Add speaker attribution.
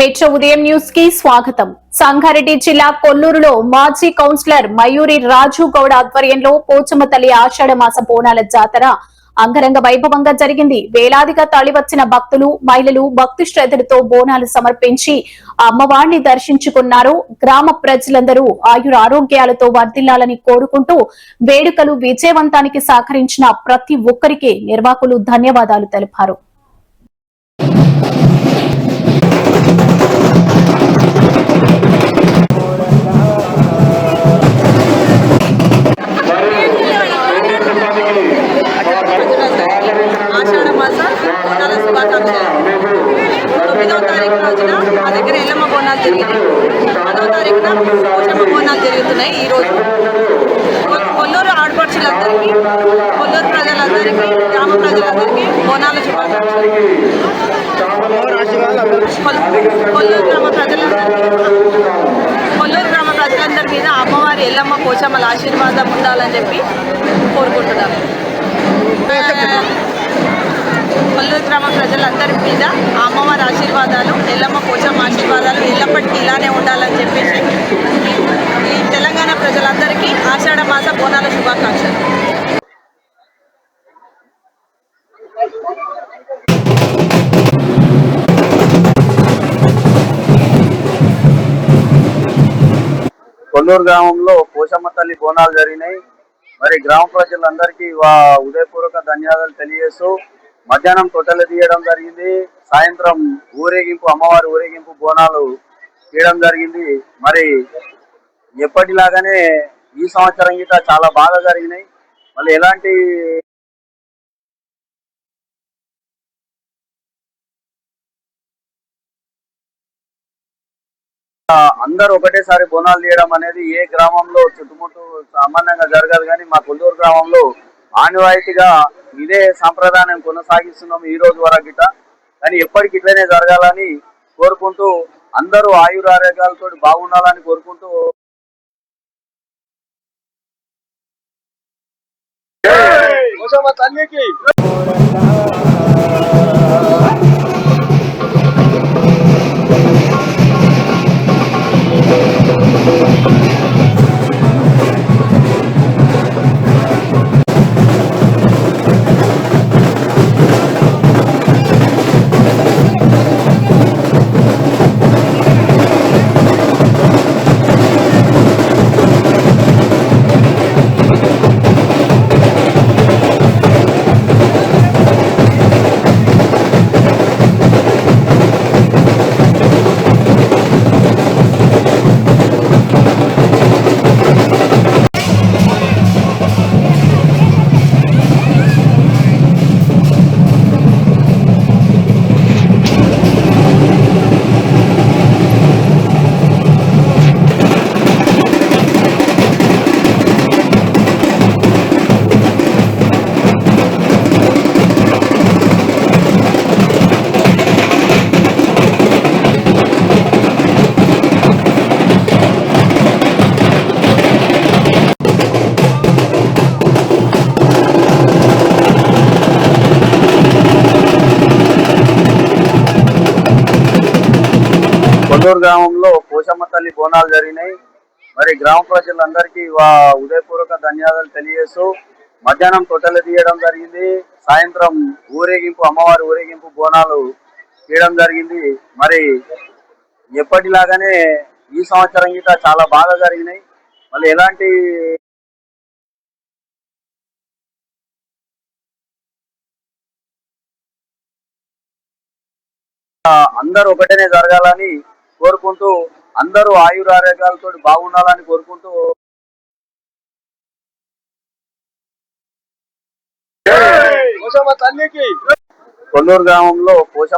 Speaker 1: Metro ఉదయం news కి స్వాగతం. సంగారెడ్డి జిల్లా కొల్లూరులో మాజీ కౌన్సిలర్ మయూరి రాజు గౌడ ఆధ్వర్యంలో పోచమ్మ తల్లి ఆషాఢ మాస బోనాల జాతర అంగరంగ వైభవంగా జరిగింది. వేలాదిగా తరలివచ్చిన భక్తులు, మహిళలు భక్తి శ్రద్ధలతో బోనాలు సమర్పించి అమ్మవారిని దర్శించుకున్నారు. గ్రామ ప్రజలందరూ ఆయుర ఆరోగ్యాలతో వర్ధిల్లాలని కోరుకుంటూ వేడుకలు విజయవంతానికి సహకరించిన ప్రతి ఒక్కరికి నిర్వాహకులు ధన్యవాదాలు తెలిపారు.
Speaker 2: ఆషాఢ మాస బోనాల శుభాకాంక్షలు. 9వ తారీఖు రోజున మా దగ్గర ఎల్లమ్మ బోనాలు జరిగినాయి. 10వ తారీఖున పోచమ్మ బోనాలు జరుగుతున్నాయి. ఈరోజు కొల్లూరు ఆడపడుచులందరికీ, కొల్లూరు ప్రజలందరికీ, గ్రామ ప్రజలందరికీ బోనాల శుభాకాంక్షలు. కొల్లూరు గ్రామ ప్రజలందరి మీద అమ్మవారి ఎల్లమ్మ పోచమ్మల ఆశీర్వాదం ఉండాలని చెప్పి కోరుకుంటున్నాను. కొల్లూరు గ్రామ ప్రజలందరి మీద ఆ అమ్మవారి ఆశీర్వాదాలు, ఎల్లమ్మ పోచమ్మ ఆశీర్వాదాలు ఎల్లప్పటికీ ఇలానే ఉండాలని చెప్పేసి ఈ తెలంగాణ ప్రజలందరికీ ఆషాఢ మాస బోనాల శుభాకాంక్షలు.
Speaker 3: కొల్లూరు గ్రామంలో పోచమ్మ తల్లి బోనాలు జరిగినాయి. మరి గ్రామ ప్రజలందరికీ ఉదయపూర్వక ధన్యవాదాలు తెలియజేస్తూ మధ్యాహ్నం తొట్టెలు తీయడం జరిగింది. సాయంత్రం ఊరేగింపు, అమ్మవారి ఊరేగింపు బోనాలు తీయడం జరిగింది. మరి ఎప్పటిలాగానే ఈ సంవత్సరం గిట్ట చాలా బాగా జరిగినాయి. మళ్ళీ ఎలాంటి అందరూ ఒకటేసారి బోనాలు తీయడం అనేది ఏ గ్రామంలో చుట్టుముట్టు సామాన్యంగా జరగదు. కానీ మా కొల్లూరు గ్రామంలో ఆనవాయితీగా ఇదే సాంప్రదాయం కొనసాగిస్తున్నాం ఈ రోజు వరకు గిట్ట. కానీ ఎప్పటికి ఇట్లనే జరగాలని కోరుకుంటూ, అందరూ ఆయురారోగ్యాలతో బాగుండాలని కోరుకుంటూ తల్లికి కొల్లూరు గ్రామంలో పోచమ్మ తల్లి బోనాలు జరిగినాయి. మరి గ్రామ ప్రజలందరికీ ఉదయపూర్వక ధన్యవాదాలు తెలియజేస్తూ మధ్యాహ్నం తొట్టెలు తీయడం జరిగింది. సాయంత్రం ఊరేగింపు, అమ్మవారి ఊరేగింపు బోనాలు తీయడం జరిగింది. మరి ఎప్పటిలాగానే ఈ సంవత్సరం గిట్ట చాలా బాగా జరిగినాయి. మళ్ళీ ఎలాంటి అందరూ ఒకటేనే జరగాలని కోరుకుంటూ, అందరూ ఆయురారోగ్యాలతో బాగుండాలని కోరుకుంటూ కొల్లూరు గ్రామంలో పోచమ్మ